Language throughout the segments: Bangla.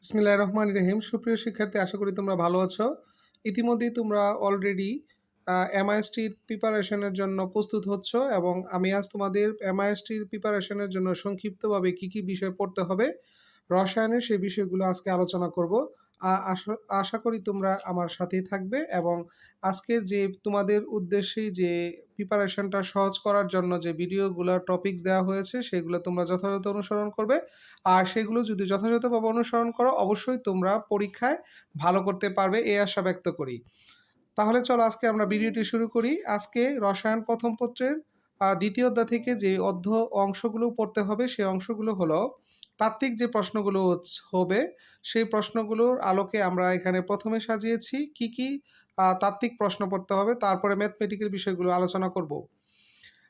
বিসমিল্লাহির রহমানির রহিম। সুপ্রিয় শিক্ষার্থী, আশা করি তোমরা ভালো আছো। ইতিমধ্যেই তোমরা অলরেডি এমআইএসটির প্রিপারেশনের জন্য প্রস্তুত হচ্ছ এবং আমি আজ তোমাদের এমআইএসটির প্রিপারেশনের জন্য সংক্ষিপ্তভাবে কী কী বিষয় পড়তে হবে রসায়নের সেই বিষয়গুলো আজকে আলোচনা করব। আশা আশা করি তোমরা আমার সাথেই থাকবে এবং আজকের যে তোমাদের উদ্দেশ্যে যে প্রিপারেশনটা সহজ করার জন্য যে ভিডিওগুলো টপিকস দেওয়া হয়েছে সেগুলো তোমরা যথাযথ অনুসরণ করবে। আর সেগুলো যদি যথাযথভাবে অনুসরণ করো অবশ্যই তোমরা পরীক্ষায় ভালো করতে পারবে, এই আশা ব্যক্ত করি। তাহলে চলো আজকে আমরা ভিডিওটি শুরু করি। আজকে রসায়ন প্রথম পত্রের দ্বিতীয় অধ্যায় থেকে যে অংশগুলো পড়তে হবে সেই অংশগুলো হলো তাত্ত্বিক যে প্রশ্নগুলো হবে সেই প্রশ্নগুলোর আলোকে আমরা এখানে প্রথমে সাজিয়েছি কি কি তাত্ত্বিক প্রশ্ন পড়তে হবে, তারপরে ম্যাথমেটিক্যাল বিষয়গুলো আলোচনা করব।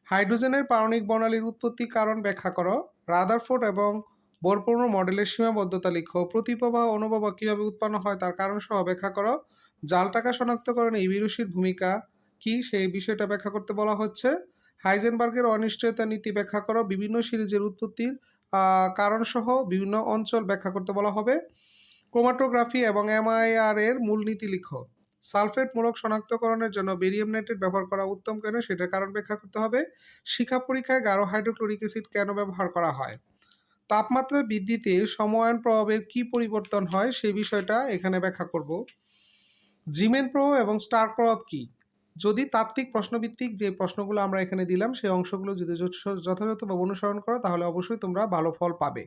হাইড্রোজেনের পারমাণবিক বর্ণালীর উৎপত্তি কারণ ব্যাখ্যা করো। রাদারফোর্ড এবং বোরপূর্ণ মডেলের সীমাবদ্ধতা লিখো। প্রতিপ্রবাহ অনুপ্রবাহ কীভাবে উৎপন্ন হয় তার কারণ সহ ব্যাখ্যা করো। জাল টাকা শনাক্তকরণে ইবিরুশির ভূমিকা কি সেই বিষয়টা ব্যাখ্যা করতে বলা হচ্ছে। হাইজেনবার্গের অনিশ্চয়তা নীতি ব্যাখ্যা করো। বিভিন্ন সিরিজের উৎপত্তির কারণ সহ বিভিন্ন অঞ্চল ব্যাখ্যা করতে বলা হবে। ক্রোমাটোগ্রাফি এবং এমআইআর এর মূলনীতি লিখো। সালফেট মূলক শনাক্তকরণের জন্য বেরিয়াম নাইট্রেট ব্যবহার করা উত্তম কেন সেটার কারণ ব্যাখ্যা করতে হবে। শিখা পরীক্ষায় গাঢ় হাইড্রোক্লোরিক অ্যাসিড কেন ব্যবহার করা হয়। তাপমাত্রার বৃদ্ধিতে সময়ায়ন প্রভাবের কি পরিবর্তন হয় সেই বিষয়টা এখানে ব্যাখ্যা করব। জিমেন প্রভাব এবং স্টার প্রভাব কি। যদি তাত্ত্বিক প্রশ্নভিত্তিক যে প্রশ্নগুলো আমরা এখানে দিলাম সেই অংশগুলো যদি যথাযথভাবে অনুসরণ করো তাহলে অবশ্যই তোমরা ভালো ফল পাবে।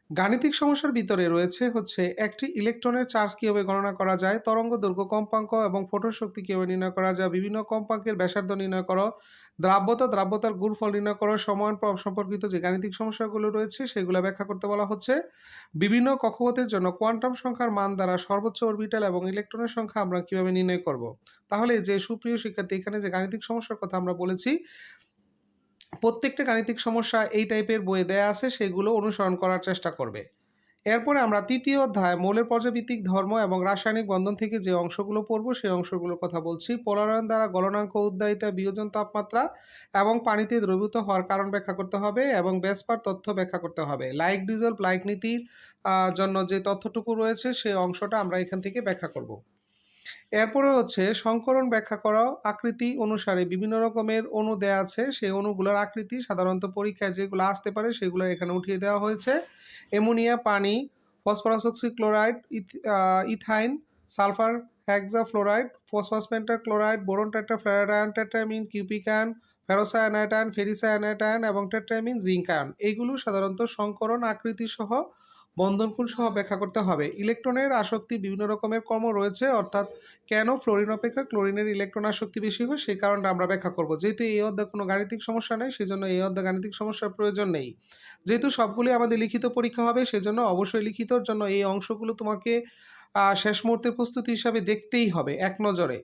গাণিতিক সমস্যার ভিতরে রয়েছে হচ্ছে একটি ইলেকট্রনের চার্জ কীভাবে গণনা করা যায়, তরঙ্গ দৈর্ঘ্য কম্পাঙ্ক এবং ফোটন শক্তি কীভাবে নির্ণয় করা যায়, বিভিন্ন কম্পাঙ্কের ব্যাসার্ধ নির্ণয় করো, দ্রাব্যতার গুণফল নির্ণয় করো। সময়ায়ন প্রভাব সম্পর্কিত যে গাণিতিক সমস্যাগুলো রয়েছে সেগুলো ব্যাখ্যা করতে বলা হচ্ছে। বিভিন্ন কক্ষপথের জন্য কোয়ান্টাম সংখ্যার মান দ্বারা সর্বোচ্চ অরবিটাল এবং ইলেকট্রনের সংখ্যা আমরা কীভাবে নির্ণয় করব। তাহলে যে সুপ্রিয় শিক্ষার্থী, এখানে যে গাণিতিক সমস্যার কথা আমরা বলেছি প্রত্যেকটা গাণিতিক সমস্যা এই টাইপের বইয়ে দেয়া আছে, সেগুলো অনুসরণ করার চেষ্টা করবে। এরপরে আমরা তৃতীয় অধ্যায় মৌলের পর্যাবৃত্তিক ধর্ম এবং রাসায়নিক বন্ধন থেকে যে অংশগুলো পড়ব সেই অংশগুলোর কথা বলছি। পোলারায়ন দ্বারা গলনাঙ্ক, উদ্দায়িতা, বিয়োজন তাপমাত্রা এবং পানিতে দ্রবীভূত হওয়ার কারণ ব্যাখ্যা করতে হবে এবং বেসপার তথ্য ব্যাখ্যা করতে হবে। লাইক ডিজলভ লাইক নীতির জন্য যে তথ্যটুকু রয়েছে সেই অংশটা আমরা এখান থেকে ব্যাখ্যা করব। এরপরে হচ্ছে সংকরণ ব্যাখ্যা করা। আকৃতি অনুসারে বিভিন্ন রকমের অণু দেয়া আছে, সেই অণুগুলোর আকৃতি সাধারণত পরীক্ষায় যেগুলো আসতে পারে সেগুলো এখানে উঠিয়ে দেওয়া হয়েছে। অ্যামোনিয়া, পানি, phosphorus oxychloride, ethyne, sulphur hexafluoride, phosphorus pentachloride, boron tetrafluoride ion, tetrammine, cupric ion, ferrocyanide ion, ferricyanide ion এবং টেট্রামিন, জিঙ্ক আয়ন, এইগুলো সাধারণত সংকরণ আকৃতি সহ বন্ধনকুল সহ ব্যাখ্যা করতে হবে। ইলেকট্রনের আসক্তি বিভিন্ন রকমের কর্ম রয়েছে, অর্থাৎ কেন ফ্লোরিন অপেক্ষা ক্লোরিনের ইলেকট্রন আসক্তি বেশি হয় সেই কারণটা আমরা ব্যাখ্যা করব। যেহেতু এই অধ্যায়ে কোনো গাণিতিক সমস্যা নেই সেজন্য এই অধ্যায়ে গাণিতিক সমস্যার প্রয়োজন নেই। যেহেতু সবগুলি আমাদের লিখিত পরীক্ষা হবে সেজন্য অবশ্যই লিখিতর জন্য এই অংশগুলো তোমাকে শেষ মুহূর্তের প্রস্তুতি হিসাবে দেখতেই হবে এক নজরে।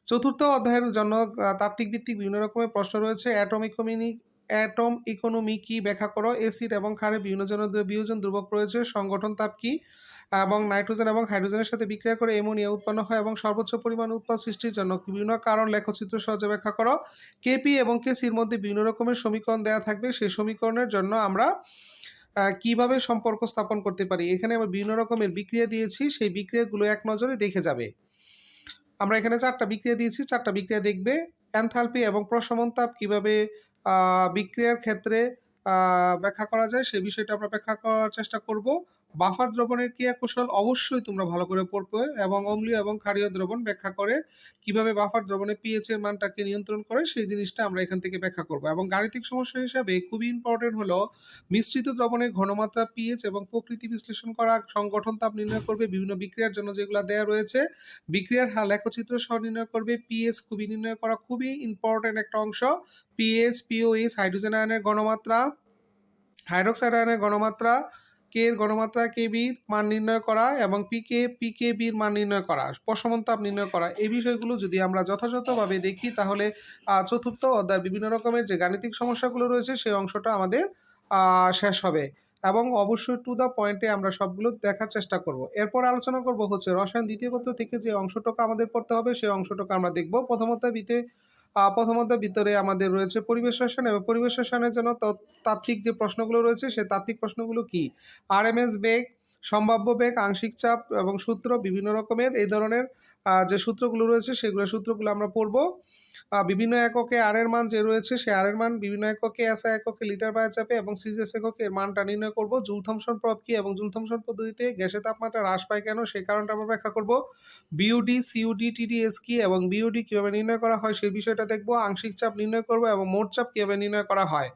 চতুর্থ অধ্যায়ের জন্য তাত্ত্বিক ভিত্তিক বিভিন্ন রকমের প্রশ্ন রয়েছে। অ্যাটম ইকোনমি কি ব্যাখ্যা করো। অ্যাসিড এবং ক্ষারের বিয়োজন ধ্রুবক রয়েছে। সংগঠন তাপ কি এবং নাইট্রোজেন এবং হাইড্রোজেনের সাথে বিক্রিয়া করে অ্যামোনিয়া উৎপন্ন হয় এবং সর্বোচ্চ পরিমাণ উৎপাদ সৃষ্টির জন্য বিভিন্ন কারণ লেখচিত্র সহজে ব্যাখ্যা করো। কেপি এবং কেসির মধ্যে বিভিন্ন রকমের সমীকরণ দেওয়া থাকবে, সেই সমীকরণের জন্য আমরা কিভাবে সম্পর্ক স্থাপন করতে পারি। এখানে আমরা বিভিন্ন রকমের বিক্রিয়া দিয়েছি, সেই বিক্রিয়াগুলো এক নজরে দেখে যাবে। আমরা এখানে 4টা বিক্রিয়া দিয়েছি, 4টা বিক্রিয়া দেখবে। এনথালপি এবং প্রশমন তাপ কীভাবে বিক্রিয়ার ক্ষেত্রে ব্যাখ্যা করা যায় সেই বিষয়টা আমরা ব্যাখ্যা করার চেষ্টা করব। বাফার দ্রবণের ক্রিয়া কৌশল অবশ্যই তোমরা ভালো করে পড়বে এবং অম্লীয় এবং ক্ষারীয় দ্রবণ ব্যাখ্যা করে কিভাবে বাফার দ্রবণে পিএইচ এর মানটাকে নিয়ন্ত্রণ করে সেই জিনিসটা আমরা এখান থেকে ব্যাখ্যা করব। এবং গাণিতিক সমস্যা হিসাবে খুবই ইম্পর্টেন্ট হলো মিশ্রিত দ্রবণের ঘনমাত্রা, পিএইচ এবং প্রকৃতি বিশ্লেষণ করা, সংগঠন তাপ নির্ণয় করবে, বিভিন্ন বিক্রিয়ার জন্য যেগুলো দেওয়া রয়েছে বিক্রিয়ার হার লেখচিত্র সহ নির্ণয় করবে। পিএইচ খুবই নির্ণয় করা খুবই ইম্পর্টেন্ট একটা অংশ। পিএইচ, পিওএইচ, হাইড্রোজেন আয়নের গণমাত্রা, হাইড্রোক্সাইড আয়নের গণমাত্রা, কে এর গণমাত্রা, কেবির মান নির্ণয় করা এবং পিকেবির মান নির্ণয় করা, প্রশমন তাপ নির্ণয় করা, এই বিষয়গুলো যদি আমরা যথাযথভাবে দেখি তাহলে চতুর্থ অধ্যায় বিভিন্ন রকমের যে গাণিতিক সমস্যাগুলো রয়েছে সেই অংশটা আমাদের শেষ হবে এবং অবশ্যই টু দ্য পয়েন্টে আমরা সবগুলো দেখার চেষ্টা করব। এরপর আলোচনা করব হচ্ছে রসায়ন দ্বিতীয় পত্র থেকে যে অংশটুকু আমাদের পড়তে হবে সেই অংশটুকু আমরা দেখব। প্রথম অধ্যায়ের ভিতরে আমাদের রয়েছে পরিবেশ রসায়ন এবং পরিবেশ রসায়নের জন্য তাত্ত্বিক যে প্রশ্নগুলো রয়েছে সেই তাত্ত্বিক প্রশ্নগুলো কি। আরএমএস বেগ, সম্ভাব্য বেগ, আংশিক চাপ এবং সূত্র বিভিন্ন রকমের এই ধরনের যে সূত্রগুলো রয়েছে সূত্রগুলো আমরা পড়ব। বিভিন্ন এককে আর এর মান যে রয়েছে সে আর এর মান, বিভিন্ন এককে এসআই এককে লিটার বায়ু চাপে এবং সিজিএস এককে এর মানটা নির্ণয় করব। জুল থমসন প্রভাব কি এবং জুল থমসন পদ্ধতিতে গ্যাসের তাপমাত্রা হ্রাস পায় কেন সেই কারণটা আমরা ব্যাখ্যা করব। বিইউডি, সিইউডি, টিডিএস কি এবং বিইউডি কিভাবে নির্ণয় করা হয় সেই বিষয়টা দেখব। আংশিক চাপ নির্ণয় করব এবং মোট চাপ কিভাবে নির্ণয় করা হয়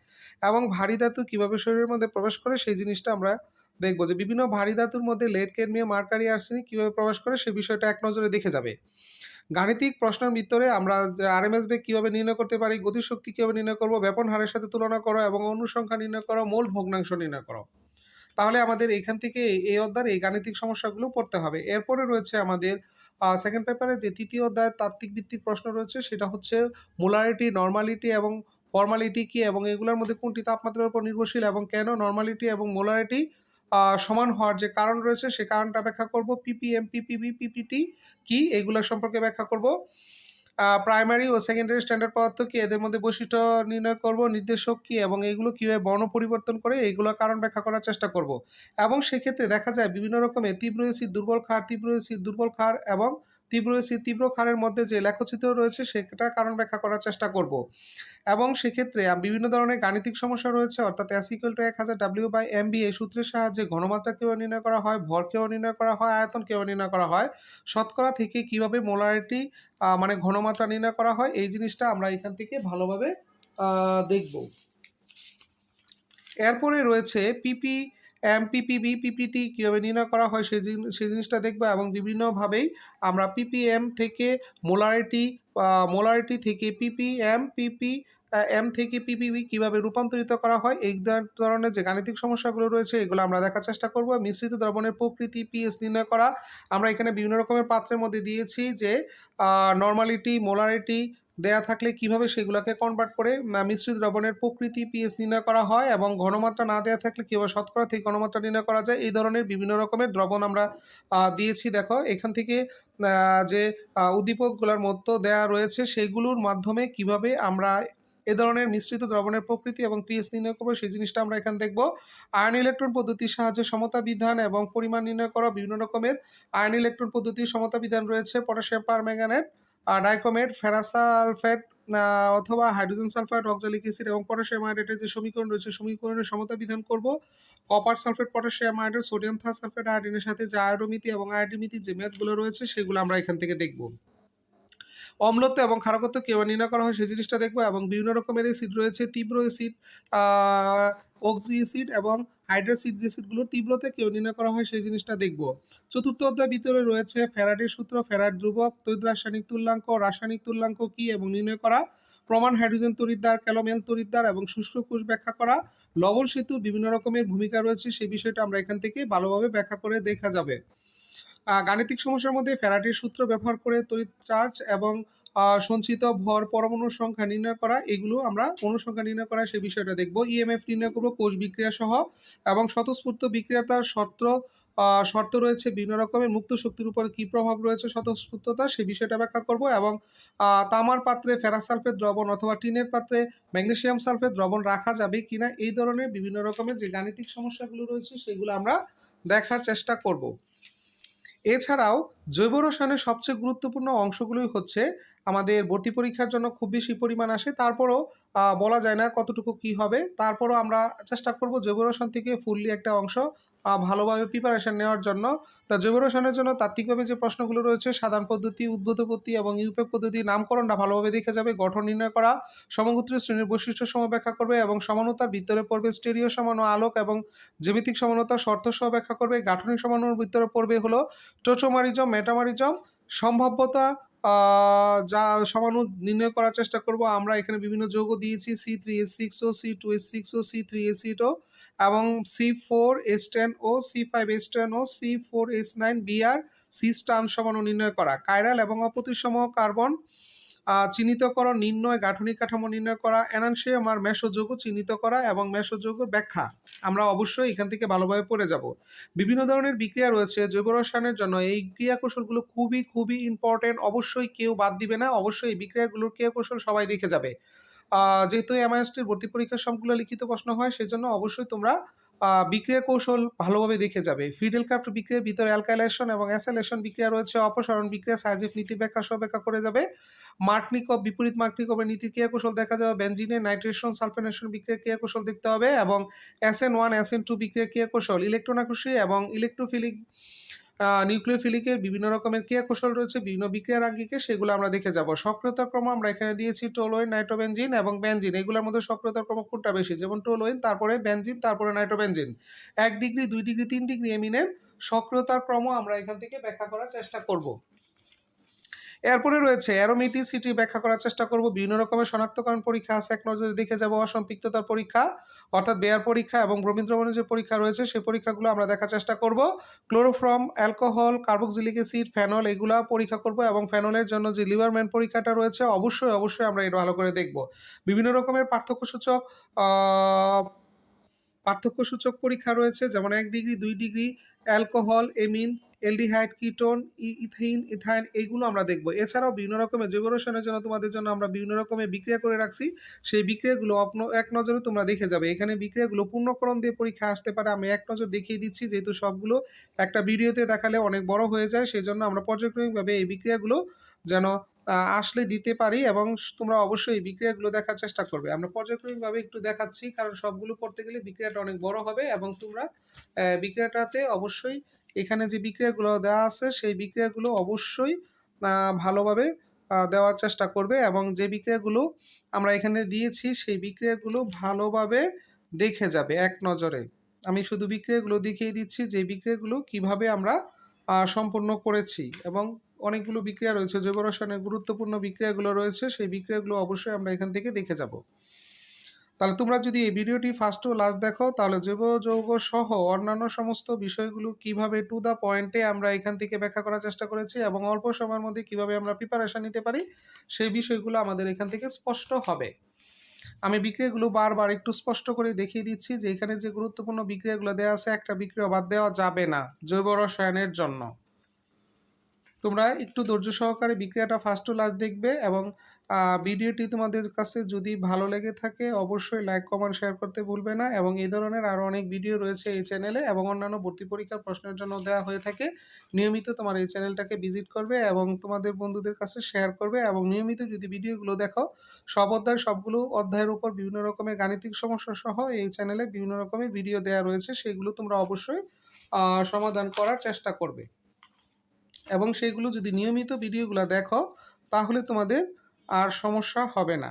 এবং ভারী ধাতু কিভাবে শরীরের মধ্যে প্রবেশ করে সেই জিনিসটা আমরা দেখব, যে বিভিন্ন ভারী ধাতুর মধ্যে লেড, ক্যাডমিয়াম, মার্কারি, আর্সেনিক কিভাবে প্রবেশ করে সেই বিষয়টা এক নজরে দেখে যাবে। গাণিতিক প্রশ্নের ভিতরে আমরা আরএমএস বেগ কিভাবে নির্ণয় করতে পারি, গতিশক্তি কিভাবে নির্ণয় করব, ব্যাপন হারের সাথে তুলনা করো এবং অনুসংখ্যা নির্ণয় করো, মোল ভগ্নাংশ নির্ণয় করো। তাহলে আমাদের এইখান থেকে এই অধ্যায়ের এই গাণিতিক সমস্যাগুলো পড়তে হবে। এরপরে রয়েছে আমাদের সেকেন্ড পেপারে যে তৃতীয় অধ্যায়ের তাত্ত্বিক ভিত্তিক প্রশ্ন রয়েছে সেটা হচ্ছে মোলারিটি, নর্মালিটি এবং ফর্মালিটি কি এবং এগুলোর মধ্যে কোনটি তাপমাত্রার উপর নির্ভরশীল এবং কেন নর্মালিটি এবং মোলারিটি সমান হওয়ার যে কারণ রয়েছে সে কারণটা ব্যাখ্যা করব। পিপিএম, পিপিবি, পিপিটি কি এগুলো সম্পর্কে ব্যাখ্যা করব। প্রাইমারি ও সেকেন্ডারি স্ট্যান্ডার্ড পদার্থ কি, এদের মধ্যে বৈশিষ্ট্য নির্ণয় করব, নির্দেশক কি এবং এগুলো কীভাবে বর্ণ পরিবর্তন করে এইগুলোর কারণ ব্যাখ্যা করার চেষ্টা করব। এবং সেক্ষেত্রে দেখা যায় বিভিন্ন রকমের তীব্র এসিড, দুর্বল ক্ষার, তীব্র এসিড, দুর্বল ক্ষার এবং তীব্র এসিড, তীব্র ক্ষারের মধ্যে যে লেখচিত্র রয়েছে সেটার কারণ ব্যাখ্যা করার চেষ্টা করব। এবং সেক্ষেত্রে বিভিন্ন ধরনের গাণিতিক সমস্যা রয়েছে, অর্থাৎ S = 1000 W/mb এই সূত্রের সাহায্যে ঘনমাত্রা কীভাবে নির্ণয় করা হয়, ভর কীভাবে নির্ণয় করা হয়, আয়তন কীভাবে নির্ণয় করা হয়, শতকরা থেকে কীভাবে মোলারিটি মানে ঘনমাত্রা নির্ণয় করা হয় এই জিনিসটা আমরা এখান থেকে ভালোভাবে দেখব। এরপরে রয়েছে পিপিএম, পিপিবি, পিপিটি কীভাবে নির্ণয় করা হয় সেই জিনিসটা দেখব এবং বিভিন্নভাবেই আমরা পিপিএম থেকে মোলারিটি থেকে পিপিএম, এম থেকে পিপিবি কীভাবে রূপান্তরিত করা হয় এই ধরনের যে গাণিতিক সমস্যাগুলো রয়েছে এগুলো আমরা দেখার চেষ্টা করব। মিশ্রিত দ্রবণের প্রকৃতি, পিএস নির্ণয় করা, আমরা এখানে বিভিন্ন রকমের পাত্রের মধ্যে দিয়েছি যে নর্মালিটি, মোলারিটি দেয়া থাকলে কিভাবে সেগুলোকে কনভার্ট করে মিশ্রিত দ্রবণের প্রকৃতি, পিএস নির্ণয় করা হয় এবং ঘনমাত্রা না দেওয়া থাকলে কীভাবে শতকরা থেকে ঘনমাত্রা নির্ণয় করা যায়, এই ধরনের বিভিন্ন রকমের দ্রবণ আমরা দিয়েছি। দেখো এখান থেকে যে উদ্দীপকগুলোর মধ্যে দেয়া রয়েছে সেগুলোর মাধ্যমে কিভাবে আমরা এ ধরনের মিশ্রিত দ্রবণের প্রকৃতি এবং পিএস নির্ণয় করবো সেই জিনিসটা আমরা এখানে দেখব। আয়ন ইলেকট্রন পদ্ধতির সাহায্যে সমতা বিধান এবং পরিমাণ নির্ণয় করা, বিভিন্ন রকমের আয়ন ইলেকট্রন পদ্ধতির সমতা বিধান রয়েছে, potassium permanganate, dichromate, ferrous sulphate অথবা হাইড্রোজেন সালফাইড, অক্সালিক অ্যাসিড এবং পটাশিয়াম আয়োডাইডের যে সমীকরণ রয়েছে সমীকরণের সমতা বিধান করব। Copper sulphate, potassium iodide, sodium thiosulphate আয়োডিনের সাথে যে আয়োডোমিতি এবং আয়োডিমিতির যে ম্যাথগুলো রয়েছে সেগুলো আমরা এখান থেকে দেখব। অম্লত্ব এবং ক্ষারকত্ব কীভাবে নির্ণয় করা হয় সেই জিনিসটা দেখবো এবং বিভিন্ন রকমের অ্যাসিড রয়েছে, তীব্র অ্যাসিড, অক্সি অ্যাসিড এবং হাইড্রোসিড অ্যাসিডগুলোর তীব্রতা কীভাবে নির্ণয় করা হয় সেই জিনিসটা দেখব। চতুর্থ অধ্যায়ের ভিতরে রয়েছে ফ্যারাডের সূত্র, ফ্যারাড ধ্রুবক, তড়িৎ রাসায়নিক তুল্যাঙ্ক কী এবং নির্ণয় করা, প্রমাণ, হাইড্রোজেন তড়িৎদ্বার, ক্যালোমেল তড়িৎদ্বার এবং শুষ্ক কোষ ব্যাখ্যা করা, লবণ সেতুর বিভিন্ন রকমের ভূমিকা রয়েছে সেই বিষয়টা আমরা এখান থেকে ভালোভাবে ব্যাখ্যা করে দেখা যাবে। গাণিতিক সমস্যার মধ্যে ফ্যারাডের সূত্র ব্যবহার করে তড়িৎ চার্জ এবং সঞ্চিত ভর, পরমাণুর সংখ্যা নির্ণয় করা, এগুলো আমরা অনুসংখ্যা নির্ণয় করা সেই বিষয়টা দেখব। ইএমএফ নির্ণয় করব কোষ বিক্রিয়া সহ এবং স্বতঃস্ফূর্ত বিক্রিয়াতার শর্ত রয়েছে, বিভিন্ন রকমের মুক্ত শক্তির উপর কী প্রভাব রয়েছে স্বতঃস্ফূর্ততা সেই বিষয়টা ব্যাখ্যা করব এবং তামার পাত্রে ফেরাস সালফেট দ্রবণ অথবা টিনের পাত্রে ম্যাগনেসিয়াম সালফেট দ্রবণ রাখা যাবে কিনা এই ধরনের বিভিন্ন রকমের যে গাণিতিক সমস্যাগুলো রয়েছে সেগুলো আমরা দেখার চেষ্টা করব। এছাড়াও জৈব রসায়নের সবচেয়ে গুরুত্বপূর্ণ অংশগুলোই হচ্ছে আমাদের ভর্তি পরীক্ষার জন্য খুব বেশি পরিমাণ আসে, তারপরও বলা যায় না কতটুকু কি হবে, তারপরও আমরা চেষ্টা করব জৈব রসায়ন থেকে ফুললি একটা অংশ ভালোভাবে প্রিপারেশন নেওয়ার জন্য। তা জৈব রসায়নের জন্য তাত্ত্বিকভাবে যে প্রশ্নগুলো রয়েছে সাধারণ পদ্ধতি, উদ্ভূত পদ্ধতি এবং ইউপেক পদ্ধতি নামকরণটা ভালোভাবে দেখে যাবে, গঠন নির্ণয় করা, সমগোত্রীয় শ্রেণীর বৈশিষ্ট্য সম ব্যাখ্যা করবে এবং সমানতার ভিতরে পড়বে স্টেরিও সমান ও আলোক এবং জ্যামিতিক সমানতার শর্ত সহ ব্যাখ্যা করবে। গাঠনিক সমানুর ভিতরে পড়বে হলো টোচোমারিজম, মেটামারিজম, সম্ভাব্যতা যা সমাণু নির্ণয় করার চেষ্টা করব। আমরা এখানে বিভিন্ন যৌগ দিয়েছি, C3H6O, C2H6O, C3H8O এবং C4H10O, C5H10O, C4H9Br, C স্টান সমাণু নির্ণয় করা, কাইরাল এবং অপ্রতিসম কার্বন চিহ্নিতকরণ, নির্ণয়, গাঠনিক কাঠামো নির্ণয় করা, এনানসিয়াম আর মেসোযৌগ চিহ্নিত করা এবং মেসোযৌগের ব্যাখ্যা আমরা অবশ্যই এখান থেকে ভালোভাবে পড়ে যাব। বিভিন্ন ধরনের বিক্রিয়া রয়েছে জৈব রসায়নের জন্য, এই ক্রিয়া কৌশলগুলো খুবই খুবই ইম্পর্টেন্ট, অবশ্যই কেউ বাদ দিবে না, অবশ্যই এই বিক্রিয়াগুলোর ক্রিয়া কৌশল সবাই দেখে যাবে। যেহেতু এমআইএসটির ভর্তি পরীক্ষার সবগুলো লিখিত প্রশ্ন হয় সেজন্য অবশ্যই তোমরা বিক্রিয়া কৌশল ভালোভাবে দেখে যাবে। ফ্রিডেল-ক্রাফট বিক্রিয়ার ভিতরে অ্যালকাইলেশন এবং অ্যাসাইলেশন বিক্রিয়া রয়েছে, অপসারণ বিক্রিয়া, সাইজিফ নীতি ব্যাখ্যা সহ ব্যাখ্যা করে যাবে। মার্কনিকভ বিপরীত মার্কনিকভের নীতির ক্রিয়া কৌশল দেখা যাবে। বেনজিনের নাইট্রেশন সালফোনেশন বিক্রিয়ার ক্রিয়া কৌশল দেখতে হবে এবং SN1 SN2 বিক্রিয়ার ক্রিয়া কৌশল, ইলেকট্রন আকর্ষী এবং ইলেকট্রোফিলিক নিউক্লিওফিলিকের বিভিন্ন রকমের ক্রিয়া কৌশল রয়েছে বিভিন্ন বিক্রিয়ার আঙ্গিকে, সেগুলো আমরা দেখে যাব। সক্রিয়তার ক্রম আমরা এখানে দিয়েছি টোলুইন, নাইট্রোবেনজিন এবং বেনজিন। এগুলোর মধ্যে সক্রিয়তার ক্রম কোনটা বেশি, যেমন টোলুইন, তারপরে বেনজিন, তারপরে নাইট্রোবেনজিন। 1 ডিগ্রি 2 ডিগ্রি 3 ডিগ্রি এমিনের সক্রিয়তার ক্রম আমরা এখান থেকে ব্যাখ্যা করার চেষ্টা করব। এরপরে রয়েছে অ্যারোমেটিসিটি ব্যাখ্যা করার চেষ্টা করব। বিভিন্ন রকমের শনাক্তকরণ পরীক্ষা আছে, এক নজরে দেখে যাব। অসম্পৃক্ততার পরীক্ষা অর্থাৎ বেয়ার পরীক্ষা এবং ব্রোমিন দ্রবণের যে পরীক্ষা রয়েছে সেই পরীক্ষাগুলো আমরা দেখার চেষ্টা করব। Chloroform, alcohol, carboxylic acid, phenol এগুলা পরীক্ষা করব এবং ফেনলের জন্য যে লিভারম্যান পরীক্ষাটা রয়েছে অবশ্যই আমরা এটা ভালো করে দেখব। বিভিন্ন রকমের পার্থক্যসূচক পরীক্ষা রয়েছে, যেমন 1 degree 2 degree alcohol, amine, aldehyde, ketone, ethene, ethyne এইগুলো আমরা দেখব। এছাড়াও বিভিন্ন রকমের জৈব রসায়নের জন্য তোমাদের জন্য আমরা বিভিন্ন রকমের বিক্রিয়া করে রাখছি, সেই বিক্রিয়াগুলো এক নজরে তোমরা দেখে যাবে। এখানে বিক্রিয়াগুলো পূর্ণক্রম দিয়ে পরীক্ষা আসতে পারে, আমি এক নজর দেখিয়ে দিচ্ছি, যেহেতু সবগুলো একটা ভিডিওতে দেখালে অনেক বড় হয়ে যায়, সেই জন্য আমরা পর্যায়ক্রমিকভাবে এই বিক্রিয়াগুলো যেন আসলে দিতে পারি এবং তোমরা অবশ্যই এই বিক্রিয়াগুলো দেখার চেষ্টা করবে। আমরা পর্যায়ক্রমিকভাবে একটু দেখাচ্ছি, কারণ সবগুলো পড়তে গেলে বিক্রিয়াটা অনেক বড় হবে এবং তোমরা বিক্রিয়াটাতে অবশ্যই এখানে যে বিক্রিয়াগুলো দেওয়া আছে সেই বিক্রিয়াগুলো অবশ্যই ভালোভাবে দেওয়ার চেষ্টা করবে এবং যে বিক্রিয়াগুলো আমরা এখানে দিয়েছি সেই বিক্রিয়াগুলো ভালোভাবে দেখে যাবে এক নজরে। আমি শুধু বিক্রিয়াগুলো দেখিয়ে দিচ্ছি যে বিক্রিয়াগুলো কিভাবে আমরা সম্পূর্ণ করেছি এবং অনেকগুলো বিক্রিয়া রয়েছে, জৈব রসায়নের গুরুত্বপূর্ণ বিক্রিয়াগুলো রয়েছে, সেই বিক্রিয়াগুলো অবশ্যই আমরা এখান থেকে দেখে যাব। তাহলে তোমরা যদি এই ভিডিওটি ফার্স্ট টু লাস্ট দেখো তাহলে জৈব যৌগ সহ অন্যান্য সমস্ত বিষয়গুলো কিভাবে টু দ্য পয়েন্টে আমরা এখান থেকে ব্যাখ্যা করার চেষ্টা করেছি এবং অল্প সময়ের মধ্যে কিভাবে আমরা প্রিপারেশন নিতে পারি সেই বিষয়গুলো আমাদের এখান থেকে স্পষ্ট হবে। আমি বিক্রিয়াগুলো বারবার একটু স্পষ্ট করে দেখিয়ে দিচ্ছি যে এখানে যে গুরুত্বপূর্ণ বিক্রিয়াগুলো দেওয়া আছে একটা বিক্রিয়া বাদ দেওয়া যাবে না জৈব রসায়নের জন্য। তোমরা একটু ধৈর্য সহকারে বিক্রিয়াটা ফার্স্ট টু লাস্ট দেখবে এবং ভিডিওটি তোমাদের কাছে যদি ভালো লেগে থাকে অবশ্যই লাইক কমেন্ট শেয়ার করতে ভুলবে না এবং এই ধরনের আরও অনেক ভিডিও রয়েছে এই চ্যানেলে এবং অন্যান্য ভর্তি পরীক্ষার প্রশ্নের জন্য দেওয়া হয়ে থাকে। নিয়মিত তোমার এই চ্যানেলটাকে ভিজিট করবে এবং তোমাদের বন্ধুদের কাছে শেয়ার করবে এবং নিয়মিত যদি ভিডিওগুলো দেখো সবগুলো অধ্যায়ের উপর বিভিন্ন রকমের গাণিতিক সমস্যা সহ এই চ্যানেলে বিভিন্ন রকমের ভিডিও দেওয়া রয়েছে, সেগুলো তোমরা অবশ্যই সমাধান করার চেষ্টা করবে এবং সেইগুলো যদি নিয়মিত ভিডিওগুলো দেখো তাহলে তোমাদের আর সমস্যা হবে না।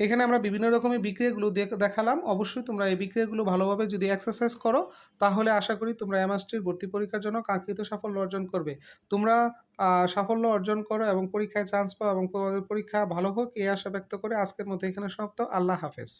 এখানে আমরা বিভিন্ন রকমের বিক্রিয়াগুলো দেখালাম, অবশ্যই তোমরা এই বিক্রিয়াগুলো ভালোভাবে যদি এক্সারসাইজ করো তাহলে আশা করি তোমরা এমএসটির ভর্তি পরীক্ষার জন্য কাঙ্ক্ষিত সাফল্য অর্জন করবে। তোমরা সাফল্য অর্জন করো এবং পরীক্ষায় চান্স পাও এবং তোমাদের পরীক্ষা ভালো হোক এই আশা ব্যক্ত করে আজকের মতো এখানে সমাপ্ত। আল্লাহ হাফেজ।